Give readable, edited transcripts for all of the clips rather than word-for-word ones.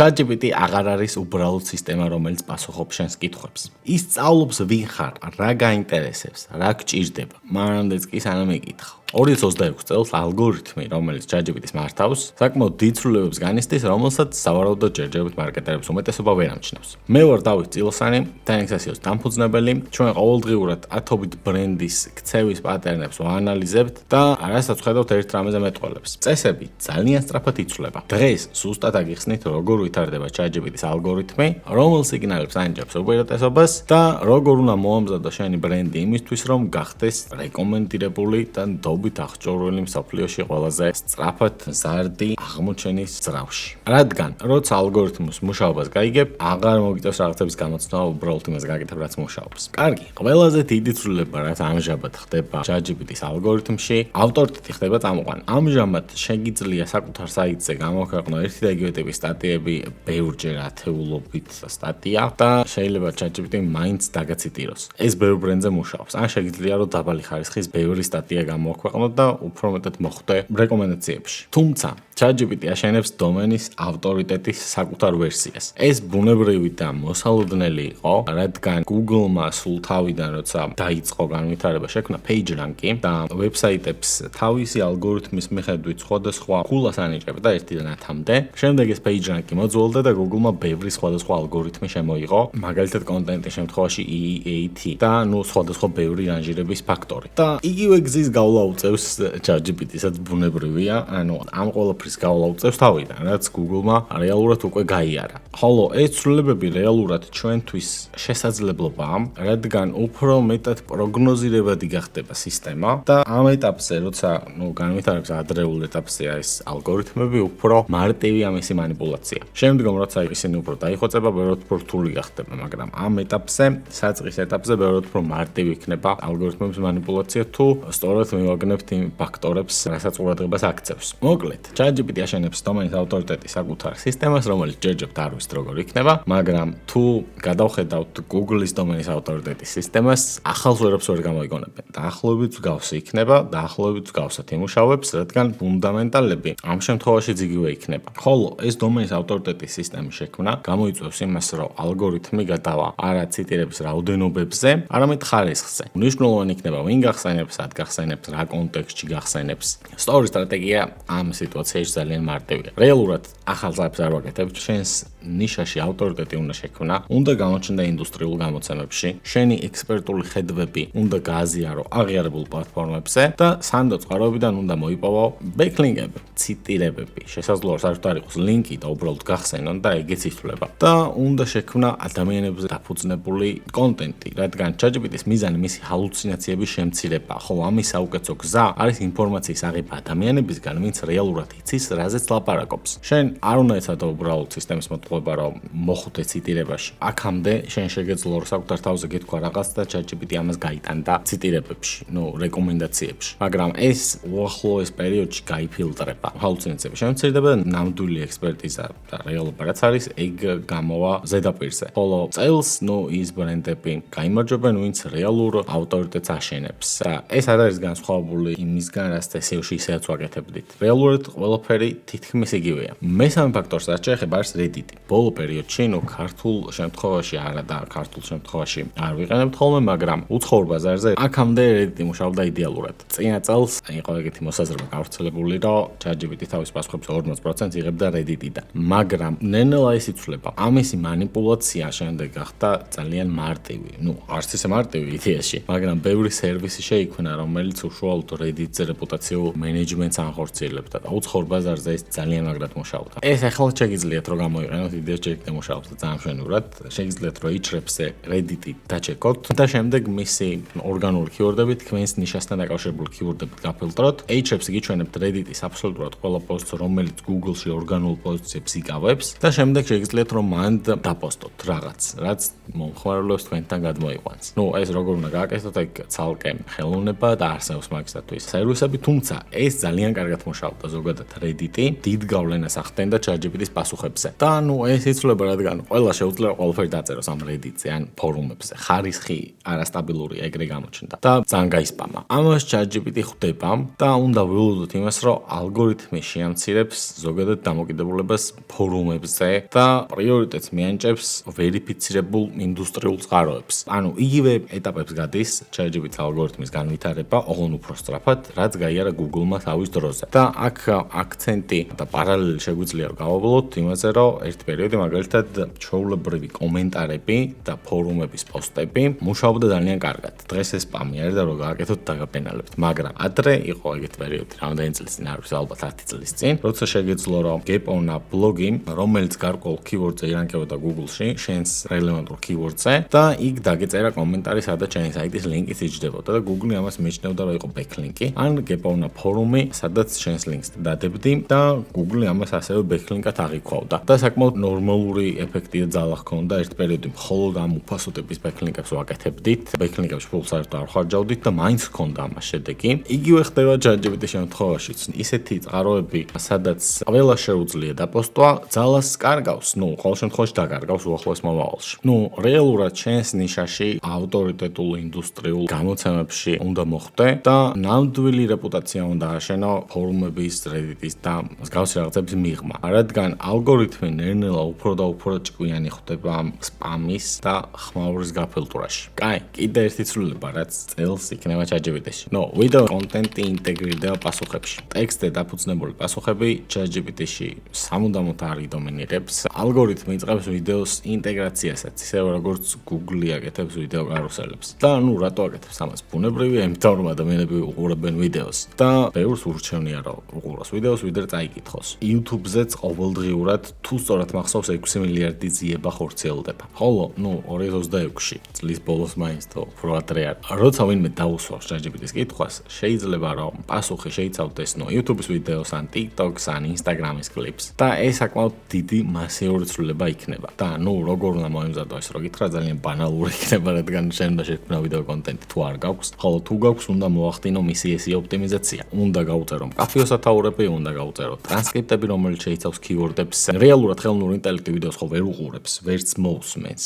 ChatGPT აღარ არის უბრალოდ სისტემა, რომელიც პასუხობს შენს კითხვებს. ის სწავლობს ვინ ხარ, რა გაინტერესებს, რა გჭირდება. მანამდეც კი სანამ ეკითხო. 2026 წელს ალგორითმი, რომელიც ChatGPT-ს მართავს, საკმაოდ დიდ ცვლილებებს განიცდის, რომელსაც სავარაუდოდ ჯერჯერობით მარკეტერებს უმეტესობა ვერ ამჩნევს. მე ვარ დავით წილოსანი, TenXSEO-ს დამფუძნებელი. ჩვენ ყოველდღიურად ათობით ბრენდის ქცევის პატერნებს ვაანალიზებთ და არასაც ვხედავთ ერთ რამეზე მეტყველებს. წესები ძალიან სწრაფად იცვლება. დღეს ზუსტად აგიხსნით, როგორ ვითარდება ChatGPT-ს ალგორითმი, რომელ სიგნალებს ანიჭებს უპირატესობას და როგორ უნდა მოამზადო შენი ბრენდი იმისთვის, რომ გახდეს რეკომენდირებული და აღჭურვილი მსოფლიოში ყველაზე სწრაფად მზარდი აღმოჩენის ძრავში. რადგან როცა ალგორითმის მუშაობას გაიგებ, აღარ მოგიწევს რაღაცების გამოცნობა, უბრალოდ იმას გაკეთებ, რაც მუშაობს. კარგი, ყველაზე დიდი ცვლილება, რაც ამჟამად ხდება ChatGPT-ს ალგორითმში, ავტორიტეტი ხდება წამყვან. ამჟამად შეგიძლია საკუთარ საიტზე გამოქვეყნო ერთი და იგივე ტიპის სტატიები, ბევრჯერ ათეულობით სტატია და შეიძლება ChatGPT მაინც დაგაციტიროს. ეს ბევრ ბრენდზე მუშაობს. ან შეგიძლია რომ დაბალი ხარისხის ბევრი სტატია გამოქვეყნო და უფრო მეტად მოხვდე რეკომენდაციებში. თუმცა ChatGPT აშენებს დომენის ავტორიტეტის საკუთარ ვერსიას. ეს ბუნებრივი და მოსალოდნელი იყო, რადგან Google-მა სულ თავიდან როცა დაიწყო განვითარება, შექმნა PageRank-ი და ვებსაიტებს თავისი ალგორითმის მიხედვით სხვადასხვა ფულას ანიჭებდა 1-დან 10-მდე. შემდეგ ეს PageRank-ი მოძველდა და Google-მა ბევრი სხვადასხვა ალგორითმი შემოიღო, მაგალითად კონტენტის შემთხვევაში EAT და სხვადასხვა ბევრი რანჟირების ფაქტორი. და იგივე გზის გავლა უწევს ChatGPT-საც ბუნებრივია, ანუ ამ ყველაფრის გავლა უწევს თავიდან, რაც Google-მა რეალურად უკვე გაიარა. ხოლო ეს ცვლილებები რეალურად ჩვენთვის შესაძლებლობაა, რადგან უფრო მეტად პროგნოზირებადი გახდება სისტემა და ამ ეტაპზე, როცა განვითარების ადრეულ ეტაპზეა ეს ალგორითმები, უფრო მარტივია მისი მანიპულაცია. შემდგომ, როცა ისინი უფრო დაიხოცება, ბევრად უფრო რთული გახდება, მაგრამ ამ ეტაპზე, საწყის ეტაპზე ბევრად უფრო მარტივი იქნება ალგორითმების მანიპულაცია, თუ სწორად მივაგნებთ იმ ფაქტორებს, რასაც ყურადღებას აქცევს. მოკლედ, ChatGPT აშენებს დომენის ავტორიტეტის საკუთარ სისტემას, რომელიც ჯერჯერობით არ ვიცით როგორ იქნება, მაგრამ თუ გადავხედავთ Google-ის დომენის ავტორიტეტის სისტემას, ახალს ვერაფერს ვერ გამოიგონებენ. დაახლოებით მსგავსი იქნება, დაახლოებით მსგავსად იმუშავებს, რადგან ფუნდამენტალები ამ შემთხვევაში იგივე იქნება. ხოლო ეს დომენის ავტორიტეტის სისტემის შექმნა გამოიწვევს იმას, რომ ალგორითმი გადავა არა ციტირების რაოდენობებზე, არამედ ხარისხზე. მნიშვნელოვანი იქნება, ვინ გახსენებს, სად გახსენებს, რა კონტექსტში გახსენებს. სწორი სტრატეგია ამ სიტუაციაში ძალიან მარტივია. რეალურად ახალ ძაფს არ ვაკეთებ, შენს ნიშაში ავტორიტეტი უნდა შექმნა, უნდა გამოჩნდა ინდუსტრიულ გამოცემებში, შენი ექსპერტული ხედვები უნდა გააზიარო აღიარებულ პლატფორმებზე და სანდო წყაროებიდან უნდა მოიპოვო ბექლინკები, ციტირებები, შესაძლოა საერთოდ არ იყოს ლინკი და უბრალოდ გახსენონ და ეგეც ითვლება. და უნდა შექმნა ადამიანებზე დაფუძნებული კონტენტი, რადგან ChatGPT-ის მიზანი მისი ჰალუცინაციების შემცირება, ხოლო ამის საუკეთესო გზა არის ინფორმაციის აღება ადამიანებისგან, ვინც რეალურად იცის, რაზეც ლაპარაკობს. შენ არ უნდა ეცადო უბრალოდ სისტემის მოტყუება, რომ მოხვდე ციტირებაში. აქამდე შენ შეგეძლო რომ საკუთარ თავზე გითქვა რაღაც და ChatGPT ამას გაიტანდა ციტირებებში, რეკომენდაციებში. მაგრამ ეს უახლოეს პერიოდში გაიფილტრება. ჰალუცინაციები შემცირდება და ნამდვილი ექსპერტიზა და რეალობა რაც არის, ეგ გამოვა ზედაპირზე. ხოლო წელს, ის ბრენდები გაიმარჯვებენ, ვინც რეალურ ავტორიტეტს აშენებს. და ეს არ არის განსხვავებული იმისგან, რაც SEO-ში ისედაც ვაკეთებდით. რეალურად ყველაფერი თითქმის იგივეა. მესამე ფაქტორს რაც შეეხება არის Reddit-ი. ბოლო პერიოდში, ქართულ შემთხვევაში არა და ქართულ შემთხვევაში არ ვიყენებთ ხოლმე, მაგრამ უცხოურ ბაზარზე აქამდე Reddit-ი მუშაობდა იდეალურად. წინა წელს იყო ეგეთი მოსაზრება გავრცელებული, რომ ChatGPT თავის პასუხებს 40% იღებდა Reddit-იდან. მაგრამ ნენელა ეს იცვლება. ამისი მანიპულაცია შემდეგ გახდა ძალიან მარტივი. არც ისე მარტივი იდეაში, მაგრამ ბევრი სერვისი შეიქმნა, რომელიც უშუალოდ Reddit-ზე რეპუტაციულ მენეჯმენტს ანხორციელებდა და უცხოურ ბაზარზე ეს ძალიან მაგრად მუშაობდა. ეს ახლა შეგიძლიათ რომ გამოიყენოთ იდეა შეიქმნა მუშაობს და ძალიან მშვენივრად. შეგიძლიათ რომ Ahrefs-ზე Reddit-ი დაჩეკოთ და შემდეგ მისი ორგანული კიურდებით თქვენს ნიშასთან დაკავშირებული კიურდებით გაფილტროთ. Ahrefs-ი გიჩვენებთ Reddit-ის აბსოლუტურად ყველა პოსტს, რომელიც Google-ში ორგანულ პოზიციებს იკავებს და შემდეგ შეგიძლიათ რომ მანდ დაპოსტოთ რაღაც, რაც მომხმარებლებს თქვენთან გადმოიყვანს. ეს როგორ უნდა გააკეთოთ, ეგ ცალკე ხელოვნება და არსებობს მაგისათვის სერვისები, თუმცა ეს ძალიან კარგად მუშაობდა ზოგადად Reddit-ი, დიდ გავლენას ახდენდა ChatGPT-ის პასუხებზე. და ეს იცვლება, რადგან ყველა შეუძლია ყველაფერი დაწეროს ამ Reddit-ზე ან ფორუმებზე. ხარისხი არასტაბილურია, ეგრე გამოჩნდა და ძალიან გაისპამა. ამას ChatGPT ხვდება და უნდა ველოდოთ იმას, რომ ალგორითმი შეამცირებს ზოგადად დამოკიდებულებას ფორუმებზე და პრიორიტეტს მიანიჭებს ვერიფიცირებულ ინდუსტრიულ წყაროებს. ანუ იგივე ეტაპებს გადის ChatGPT ალგორითმის განვითარება, ოღონდ უფრო სწრაფად, რაც გაიარა Google-მა თავის დროზე. და აქ აქცენტი და პარალელი შეგვიძლია გავავლოთ იმაზე, რომ ერთ პერიოდი მაგალითად ჩვეულებრივი კომენტარები და ფორუმების პოსტები მუშაობდა ძალიან კარგად. დღეს ეს სპამი არის და რო გააკეთოთ დაგაპენალებთ, მაგრამ ადრე იყო ეგეთ პერიოდი, რამდენი წლის წინ არის ალბათ 10 წლის წინ, როცა შეგეძლო რომ გეპოვნა ბლოგი, რომელიც გარკვეულ keyword-ზე ირანკებოდა Google-ში, შენს რელევანტურ keyword-ზე და იქ დაგეწერა კომენტარი, სადაც შენი საიტის ლინკიც იჯდებოდა და Google-ი ამას მიიჩნევდა, რომ იყო backlink-ი, ან გეპოვნა ფორუმი, სადაც შენს ლინკს დადებდი და Google-ი ამას ასევე backlink-ად აღიქვავდა. და საკმაოდ ნორმალური ეფექტი და ძალა ჰქონდა ერთ პერიოდში, მხოლოდ ამ უფასო ტიპის backlink-ებს ვაკეთებდით, backlink-ებს ფულს საერთოდ არ ხარჯავდით და მაინც ჰქონდა ამას შედეგი. იგივე ხდება ChatGPT შემთხვევაშიც. ისეთი წყაროები, სადაც ყველა შეუძლია დაპოსტვა, ძალას კარგავს, ყოველ შემთხვევაში დაკარგავს უახლოეს მომავალში. რეალურად შენს ნიშაში ავტორიტეტულ ინდუსტრიულ გამოცემებში უნდა მოხვდე და ნამდვილი რეპუტაცია უნდა აშენო ფორუმების, Reddit-ის და მსგავსი რაღაცების მიღმა. რადგან ალგორითმი ნელ-ნელა უფრო და უფრო ჭკვიანი ხდება სპამის და ხმაურის გაფილტვრაში. კაი, კიდე ერთი ცვლილება, რაც წელს იქნება ChatGPT-ში. ვიდეო კონტენტი ინტეგრირდება პასუხებში. ტექსტზე დაფუძნებული პასუხები ChatGPT-ში სამუდამოდ არ იდომინირებს. ალგორითმი იწყებს ვიდეოს ინტეგრაციასაც, ისევე როგორც Google-ი აკეთებს ვიდეო კარუსელებს. და რატო აკეთებს ამას? ბუნებრივია, იმიტომ რომ ადამიანები უყურებენ ვიდეოს და ბევრს ურჩევნია რომ უყუროს ვიდეოს, ვიდრე წაიკითხოს. YouTube-ზეც ყოველდღიურად თუ სწორად მახსოვს 6 მილიარდი ძიება ხორციელდება. ხოლო 2026-ში წლის ბოლოს მაინც თუ უფრო ადრე არ. როცა ვინმე დაუსვავს ChatGPT-ის კითხვას, შეიძლება რომ პასუხი შეიცავდეს YouTube-ის ვიდეოს, ან TikTok-ს, ან Instagram-ის კლიპს. და ეს საკმაოდ დიდი მასიური ცვლილება იქნება. და როგორ უნდა მოემზადო ეს რო გითხრა, ძალიან ბანალური იქნება, რადგან შენ უნდა შექმნა ვიდეო კონტენტი თუ არ გაქვს, ხოლო თუ გაქვს, უნდა მოახდინო მისი SEO ოპტიმიზაცია. უნდა გაუწერო მკაფიო სათაურები, უნდა გაუწერო ტრანსკრიპტები, რომელიც შეიცავს keyword-ებს. რეალურად ხელოვნური ინტელექტი ვიდეოს ხო ვერ უყურებს, ვერც მოусმენს.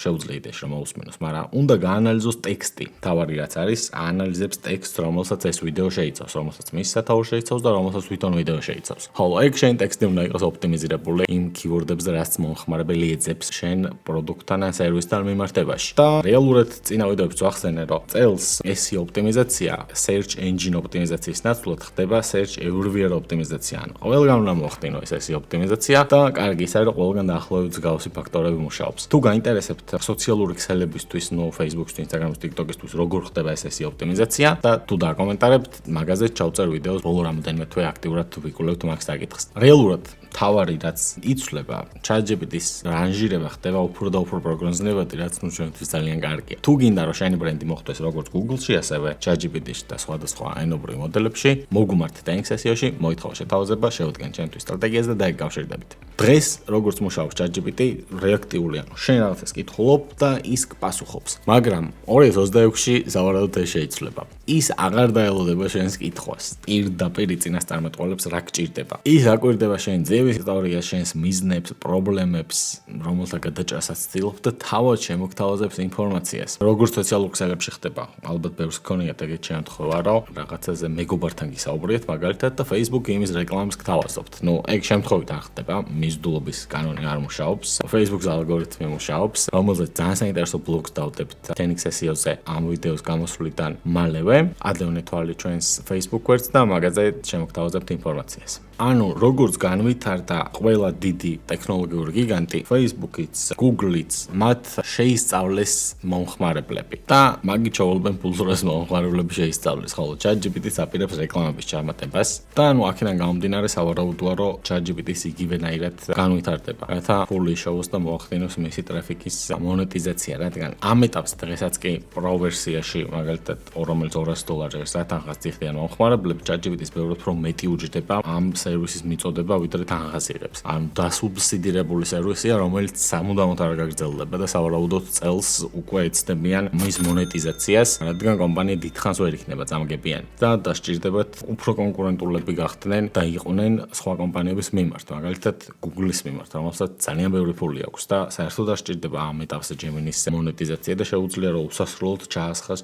შეუძლია იდეაში რომ მოусმენოს, მაგრამ უნდა გაანალიზოს ტექსტი. თავარი რაც არის, აანალიზებს ტექსტს, რომელსაც ეს ვიდეო შეიცავს, რომელსაც მის სათაური შეიცავს და რომელსაც თვითონ ვიდეო შეიცავს. ხოლო ეგ შენ ტექსტი უნდა იყოს ოპტიმიზირებული იმ keyword-ებზე, რაც მომხმარებელი ეძებს შენ პროდუქტთან ან სერვისთან მიმართებაში. და რეალურად წინა ვიდეოებში ვახსენე, რომ წელს SEO ოპტიმიზაცია, search engine ოპტიმიზაციის ნაცვლად ხდება search everywhere ოპტიმიზაცია. ყველგან უნდა მოახდინო ეს SEO ოპტიმიზაცია და კარგი ის არის, რომ ყველგან დაახლოებით მსგავსი ფაქტორები მუშაობს. თუ გაინტერესებთ სოციალური ქსელებისთვის, Facebook-თვის, Instagram-თვის, TikTok-ისთვის როგორ ხდება ეს SEO ოპტიმიზაცია და თუ დაკომენტარებთ, მაგაზეც ჩავწერ ვიდეოს, ბოლო რამოდენიმე თვე აქტიურად ვიკვლევთ მაგის საკითხს. რეალურად თავარი რაც იცვლება, ChatGPT-ის რანჟირება ხდება უფრო და უფრო პროგნოზირებადი, რაც ჩვენთვის ძალიან კარგია. თუ გინდა რომ შენი ბრენდი მოხვდეს როგორც Google-ში, ასევე ChatGPT-ში და სხვადასხვა ენობრივ მოდელებში, მოგუმართეთ Thanks SEO-ში, მოითხოვა შეთავაზება, შევდგენ ჩემთვის სტრატეგიას და დაიგავშერდებით. დღეს როგორც მუშაობს ChatGPT, რეაქტიულია. შენ რაღაცას კითხულობ და ის პასუხობს. მაგრამ 2026-ში სავარაუდოდ ეს შეიცვლება. ის აღარ დაელოდება შენს კითხვას. პირდაპირ წინასწარმეტყველებს რა გჭირდება. ის აკვირდება შენ ძიების ისტორიას, შენს მიზნებს, პრობლემებს, რომელთა გადაჭრასაც ცდილობ და თავად შემოგთავაზებს ინფორმაციას. როგორც სოციალურ ქსელებში ხდება, ალბათ ბევრს გქონიათ ეგეთ შემთხვევა, რომ რაღაცაზე მეგობართან გისაუბრიეთ, მაგალითად და Facebook-ი იმის რეკლამას გთავაზობთ. ეგ შემთხვევით არ ხდება, მიზიდულობის კანონი არ მუშაობს. Facebook-ს ალგორითმი მუშაობს, რომელზეც ძალიან საინტერესო ბლოგს დავდებთ Thanks SEO-ზე ამ ვიდეოს გამოსვლიდან მალევე. ადევნეთ თვალი ჩვენს Facebook გვერდს და მაგაზე შემოგთავაზებთ ინფორმაციას. ანუ როგორც განვითარდა ყველა დიდი ტექნოლოგიური გიგანტი, Facebook-იც, Google-იც, მათ შეისწავლეს მომხმარებლები და მაგით ჩავალობენ ფულს, რომ ეს მომხმარებლები შეისწავლეს, ხოლო ChatGPT-ს აპირებს რეკლამების ჩამატებას და აქედან გამომდინარე სავარაუდოა, რომ ChatGPT-ს იგივენაირად განვითარდება, რათა ფული შევოს და მოახდინოს მისი ტრაფიკის მონეტიზაცია, რადგან ამ ეტაპს დღესაც კი Pro ვერსიაში, მაგალითად, რომელიც $200 სათანხმოდ იხდიან მომხმარებლები, ChatGPT-ს ბევრად უფრო მეტი უჯდება ამ სერვისის მიწოდება, ვიდრე განხასიათებს. ანუ დასუბსიდირებული სერვისია, რომელიც სამუდამოდ არ გაგრძელდება და სავარაუდოდ წელს უკვე ეცდებიან მის მონეტიზაციას, რადგან კომპანია დიდხანს ვერ იქნება წამგებიანი და დასჭირდებათ უფრო კონკურენტულები გახდნენ და იყვნენ სხვა კომპანიების მიმართ, მაგალითად Google-ის მიმართ, რომელსაც ძალიან ბევრი ფული აქვს და საერთოდ დასჭირდება ამ ეტაპზე Gemini-ის მონეტიზაცია და შეუძლია რომ უსასრულოდ ჩაასხას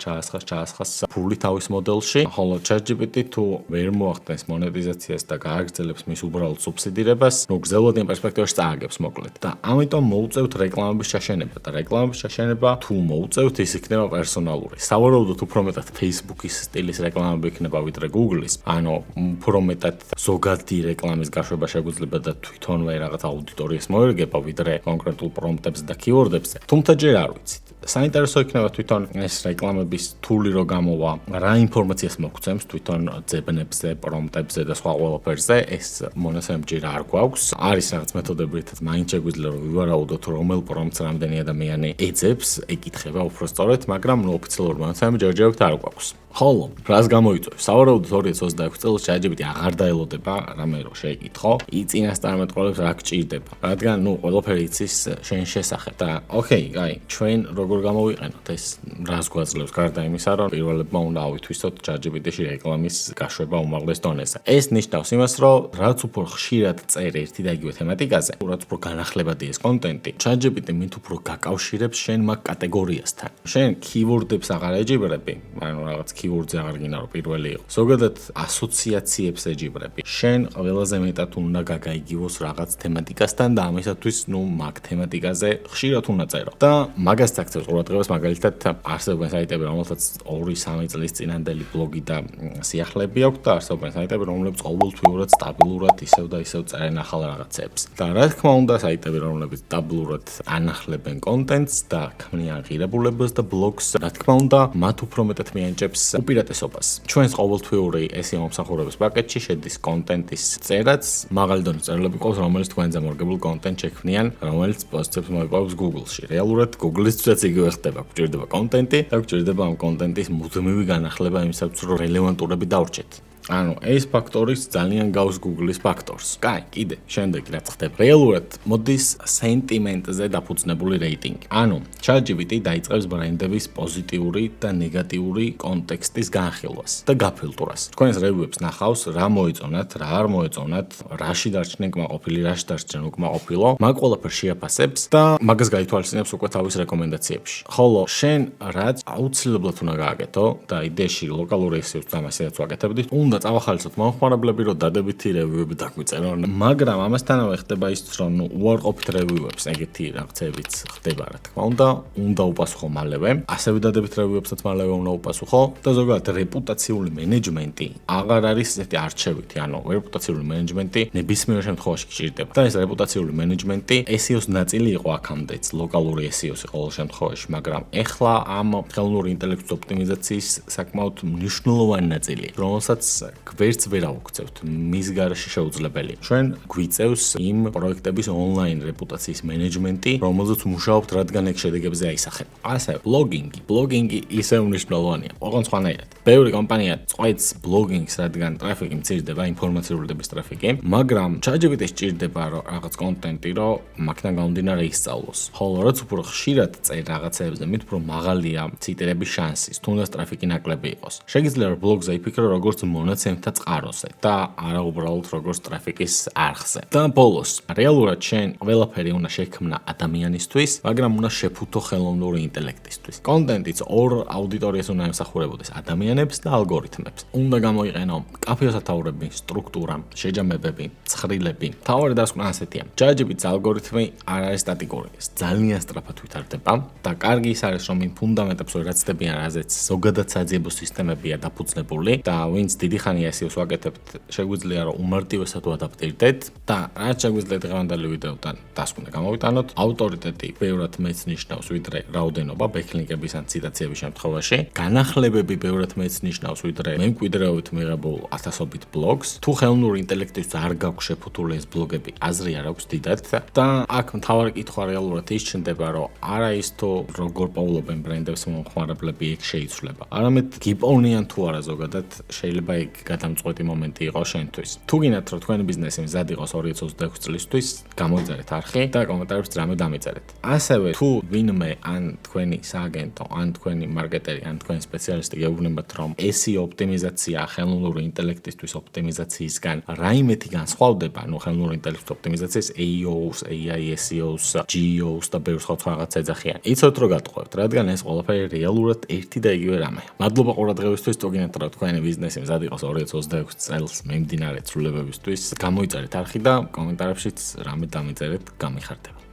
ფული თავის მოდელში, ხოლო ChatGPT თუ ვერ მოახდენს მონეტიზაციას და გააგრძელებს მის უბრალოდ სუბსიდირებას, ნუ გრძელვადიან პერსპექტივაში წააგებს მოკლედ. და ამიტომ მოუწევთ რეკლამების ჩაშენება და რეკლამების ჩაშენება თუ მოუწევთ ის იქნება პერსონალური. სავარაუდოდ უფრო მეტად Facebook-ის სტილის რეკლამები იქნება ვიდრე Google-ის. ანუ უფრო მეტად ზოგადი რეკლამის გაშვება შეგვიძლია და თვითონვე რაღაც აუდიტორიას მოერგება ვიდრე კონკრეტულ პრომპტებს და keyword-ებზე. თუმცა ჯერ არ ვიცით. საინტერესო იქნება თვითონ ეს რეკლამების თული რო გამოვა, რა ინფორმაციას მოგცემს თვითონ ძებნებზე, პრომპტებზე და სხვა ყველაფერზე, ეს მონაცემები ჯერ არ გვაქვს. არის რაღაც მეთოდები, რითაც მაინც შეგვიძლია რომ ვივარაუდოთ რომელ პრომპტს რამდენი ადამიანი ეძებს, ეკითხება უფრო სწორედ, მაგრამ ოფიციალური მონაცემები ჯერჯერობით არ გვაქვს. ხოლო, რას გამოიწვევს? სავარაუდოდ 2026 წელს ChatGPT აღარ დაელოდება, რამე რო შეეკითხო, იწინასწარმეტყველებს რა გჭირდება. რადგან, ყველაფერი იცის შენ შესახებ და ოკეი, კაი, ჩვენ როგორ გამოვიყენოთ ეს რას გვაძლევს გარდა იმისა, რომ პირველებმა უნდა ავითვისოთ ChatGPT-ში რეკლამის გაშვება უმაღლეს დონეზე. ეს ნიშნავს იმას, რომ რაც უფრო ხშირად წერ ერთი და იგივე თემატიკაზე, რაც უფრო განახლებადია ეს კონტენტი, ChatGPT მით უფრო გაკავშირებს შენ მაგ კატეგორიასთან. შენ keyword-ებს აღარ ეჯიბრები, ანუ რაღაც keyword-ზე აღარ გინდა რომ პირველი იყო. ზოგადად ასოციაციებს ეჯიბრები. შენ ყველაზე მეტად უნდა გაგაიგივოს რაღაც თემატიკასთან და ამისათვის, მაგ თემატიკაზე ხშირად უნდა წერო. და მაგას აქცევს ყურადღებას, მაგალითად, არსებობენ საიტები, რომელთაც 2-3 წლის წინანდელი ბლოგი და სიახლეები აქვს და არსებობენ საიტები, რომლებიც ყოველთვიურად სტაბილურად ისევ და ისევ წერენ ახალ რაღაცებს. და რა თქმა უნდა, საიტები, რომლებიც სტაბილურად ანახლებენ კონტენტს და ქმნიან ღირებულებას და ბლოგს, რა თქმა უნდა, მათ უფრო მეტად მიენიჭებს უპირატესობას. ჩვენს ყოველთვიური SEO მომსახურების პაკეტში შედის კონტენტის წერაც, მაღალი დონის წერილები ყავს, რომელიც თქვენზე მორგებულ კონტენტს შექმნიან, რომელიც პოზიციებს მოიპოვებს Google-ში. რეალურად Google-ისთვისაც იგივე ხდება, გვჭირდება კონტენტი და გვჭირდება ამ კონტენტის მუდმივი განახლება იმისათვის, რომ რელევანტურები დავრჩეთ. ანუ ეს ფაქტორიც ძალიან გავს Google-ის ფაქტორს. კაი, კიდე შემდეგი რაც ხდება. რეალურად მოდის სენტიმენტზე დაფუძნებული რეიტინგი. ანუ ChatGPT დაიწყებს ბრენდების პოზიტიური და ნეგატიური კონტექსტის განხილვას და გაფილტვრას. თქვენს რევიუებს ნახავს, რა მოეწონათ, რა არ მოეწონათ, რაში დარჩნენ კმაყოფილი, რაში დარჩნენ უკმაყოფილო. მაგ ყველაფერს შეაფასებს და მაგას გაითვალისწინებს უკვე თავის რეკომენდაციებში. ხოლო შენ რაც აუცილებლად უნდა გააკეთო და იდეაში ლოკალური SEO-ს ამასაც ვაკეთებდით, უნდა წავახალისოთ მომხმარებლები, რომ დადებითი რევიუები დაგვიწერონ. მაგრამ ამასთანავე ხდება ის, რომ უარყოფით რევიუებს, ეგეთი რაღაცებიც ხდება, რა თქმა უნდა უპასუხო მალევე. ასევე დადებით რევიუებსაც მალევე უნდა უპასუხო და ზოგადად რეპუტაციული მენეჯმენტი აღარ არის ესეთი არჩევითი, ანუ რეპუტაციული მენეჯმენტი ნებისმიერ შემთხვევაში გჭირდება. და ეს რეპუტაციული მენეჯმენტი SEO-ს ნაწილი იყო აქამდეც, ლოკალური SEO-ს ყოველ შემთხვევაში, მაგრამ ეხლა ამ ხელოვნური ინტელექტის ოპტიმიზაციის საკმაოდ მნიშვნელოვანი ნაწილი, რომელსაც გვერდს ვერ ავუქცევთ, მის garaში შეუძლებელი. ჩვენ გვიწევს იმ პროექტების ონლაინ რეპუტაციის მენეჯმენტი, რომელზეც მუშაობთ, რადგან ეგ შედეგებზე აისახება. ასევე ბლოგინგი ისე მნიშვნელოვანია, ოღონდ სხვანაირად. ბევრი კომპანია წყვეტს ბლოგინგს, რადგან ტრაფიკი მცირდება, ინფორმაციული ტრაფიკი, მაგრამ ChatGPT-ს სჭირდება რაღაც კონტენტი, რომ მაგთან გამომდინარე ისწავლოს. ხოლო რაც უფრო ხშირად წერ რაღაცებზე, მით უფრო მაღალია ციტერების შანსი, თუნდაც ტრაფიკი ნაკლები იყოს. შეგიძლია რომ ბლოგზე იფიქრო როგორც მონაცემთა წყაროზე და არა უბრალოდ როგორც ტრაფიკის არხზე. და ბოლოს, რეალურად შენ ყველაფერი უნდა შექმნა ადამიანისთვის, მაგრამ უნდა შეფუთო ხელოვნური ინტელექტისთვის. კონტენტიც ორ აუდიტორიას უნდა ემსახურებოდეს, ადამიანებს და ალგორითმებს. უნდა გამოიყენო კაფეოსათაურები, სტრუქტურა, შეჯამებები, ცხრილები. თავარი დასკვნა ასეთია. ChatGPT-ს ალგორითმი არ არის სტატიკური, ძალიან სწრაფად ვითარდება და კარგი ის არის, რომ იმ ფუნდამენტებს ვერ აცდებიან, რაზეც ზოგადად საძიებო სისტემებია დაფუძნებული და ვინც დიდი ხანია SEO-ს ვაკეთებთ, შეგვიძლია რომ უმარტივესად ვადაპტირდეთ და რაც შეგვიძლია დღევანდელი ვიდეოდან დასკვნა გამოვიტანოთ, ავტორიტეტი ბევრად მეც ნიშნავს ვიდრე რაოდენობა ბექლინკების ან ციტაციების შემთხვევაში, განახლებები ბევრად მეც ნიშნავს ვიდრე მემკვიდრეობით მიღებულ ათასობით ბლოგს. თუ ხელოვნური ინტელექტის არ გაქვს შეფუთული ეს ბლოგები, აზრი არ აქვს დიდად და აქ მთავარი კითხვა რეალურად ის ჩნდება, რომ არა ის თუ როგორ პოულობენ ბრენდებს მომხმარებლები ეგ შეიცვლება. არამედ გიპოვნიან თუ არა ზოგადად შეიძლება გადამწყვეტი მომენტი იყო შენთვის. თუ გინდათ რომ თქვენი ბიზნესი მზად იყოს 2026 წლისთვის, გამოიწერეთ არხი და კომენტარებში რამე დამიწერეთ. ასევე თუ ვინმე ან თქვენი სააგენტო, ან თქვენი მარკეტერი, ან თქვენი სპეციალისტი გეუბნებათ რომ SEO ოპტიმიზაცია ხელოვნური ინტელექტისთვის ოპტიმიზაციისგან რაიმეთი განსხვავდება, ანუ ხელოვნური ინტელექტის ოპტიმიზაციის AEO-ს, AI SEO-ს, GEO-ს და ბევრ სხვა რაღაც ეძახიან. იცოდეთ რომ გატყუებთ, რადგან ეს ყველაფერი რეალურად ერთი და იგივე რამეა. მადლობა ყურადღებისთვის, თუ გინდათ რომ თქვენი ბიზნესი მზად იყოს 2026 წელს მიმდინარე ცვლილებებისთვის, გამოიწერეთ არხი და კომენტარებშიც რამე დამიწერეთ, გამიხარდება.